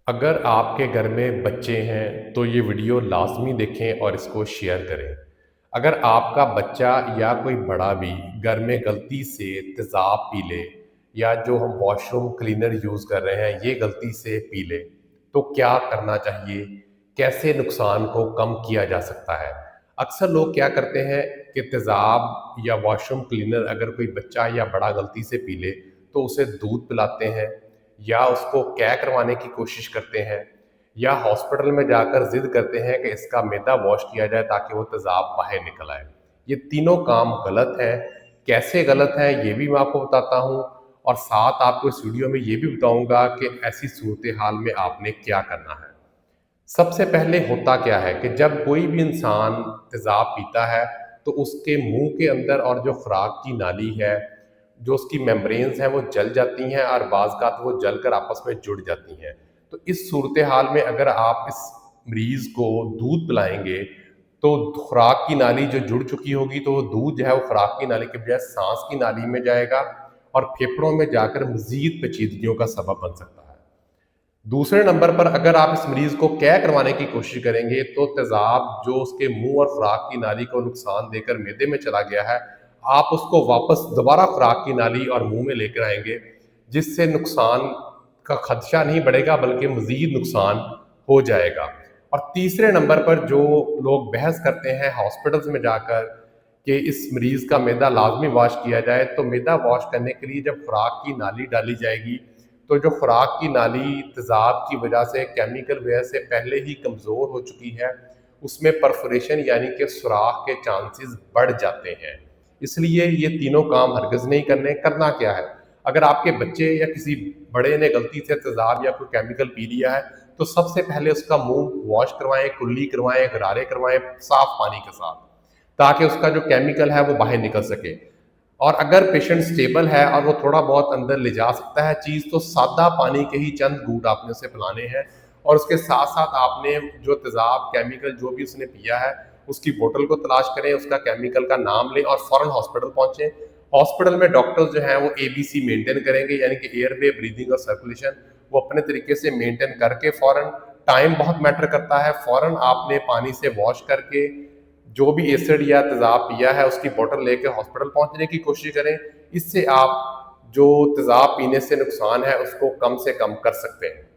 अगर आपके घर में बच्चे हैं तो ये वीडियो लाजमी देखें और इसको शेयर करें। अगर आपका बच्चा या कोई बड़ा भी घर में गलती से तेज़ाब पी ले या जो हम वॉशरूम क्लीनर यूज़ कर रहे हैं ये गलती से पी ले तो क्या करना चाहिए? कैसे नुकसान को कम किया जा सकता है? अक्सर लोग क्या करते हैं कि तेज़ाब या वॉशरूम क्लीनर अगर कोई बच्चा या बड़ा गलती से पी ले तो उसे दूध पिलाते हैं या उसको क्या करवाने की कोशिश करते हैं या हॉस्पिटल में जाकर जिद करते हैं कि इसका मैदा वॉश किया जाए ताकि वो तेज़ाब बाहर निकल आए। ये तीनों काम गलत हैं। कैसे गलत हैं ये भी मैं आपको बताता हूँ और साथ आपको इस वीडियो में ये भी बताऊंगा कि ऐसी सूरत हाल में आपने क्या करना है। सबसे पहले होता क्या है कि जब कोई भी इंसान तेज़ाब पीता है तो उसके मुंह के अंदर और जो खुराक की नाली है, जो उसकी मेम्ब्रेन्स हैं वो जल जाती हैं और बाज़ वो जलकर आपस में जुड़ जाती हैं। तो इस सूरत हाल में अगर आप इस मरीज़ को दूध पिलाएंगे तो खुराक की नाली जो जुड़ चुकी होगी तो वो दूध जो है वो खुराक की नाली के बजाय सांस की नाली में जाएगा और फेफड़ों में जाकर मज़ीद पेचीदगियों का सबब बन सकता है। दूसरे नंबर पर अगर आप इस मरीज़ को क्या करवाने की कोशिश करेंगे तो तेज़ाब जो उसके मुंह और खुराक की नाली को नुकसान देकर मैदे में चला गया है, आप उसको वापस दोबारा खुराक की नाली और मुंह में लेकर आएंगे, जिससे नुकसान का खदशा नहीं बढ़ेगा बल्कि मज़ीद नुकसान हो जाएगा। और तीसरे नंबर पर जो लोग बहस करते हैं हॉस्पिटल्स में जाकर कि इस मरीज़ का मैदा लाजमी वॉश किया जाए, तो मैदा वॉश करने के लिए जब खुराक की नाली डाली जाएगी तो जो खुराक की नाली तेज़ाब की वजह से केमिकल वजह से पहले ही कमज़ोर हो चुकी है, उसमें परफोरेशन यानी कि सुराख के चांसेस बढ़ जाते हैं। इसलिए ये तीनों काम हरगिज़ नहीं करने। करना क्या है, अगर आपके बच्चे या किसी बड़े ने गलती से तेज़ाब या कोई केमिकल पी लिया है तो सबसे पहले उसका मुंह वॉश करवाएं, कुल्ली करवाएं, गरारे करवाएं साफ पानी के साथ, ताकि उसका जो केमिकल है वो बाहर निकल सके। और अगर पेशेंट स्टेबल है और वो थोड़ा बहुत अंदर ले जा सकता है चीज़, तो सादा पानी के ही चंद घूंट आपने उसे पिलाने हैं और उसके साथ साथ आपने जो तेज़ाब केमिकल जो भी उसने पिया है उसकी बोतल को तलाश करें, उसका केमिकल का नाम लें और फ़ौरन हॉस्पिटल पहुँचें। हॉस्पिटल में डॉक्टर्स जो हैं वो ABC मेंटेन करेंगे, यानी कि एयरवे, ब्रीदिंग और सर्कुलेशन वो अपने तरीके से मेंटेन करके फ़ौरन, टाइम बहुत मैटर करता है, फ़ौरन आपने पानी से वॉश करके जो भी एसिड या तेज़ाब पिया है उसकी बोतल लेके हॉस्पिटल पहुंचने की कोशिश करें। इससे आप जो तेज़ाब पीने से नुकसान है उसको कम से कम कर सकते हैं।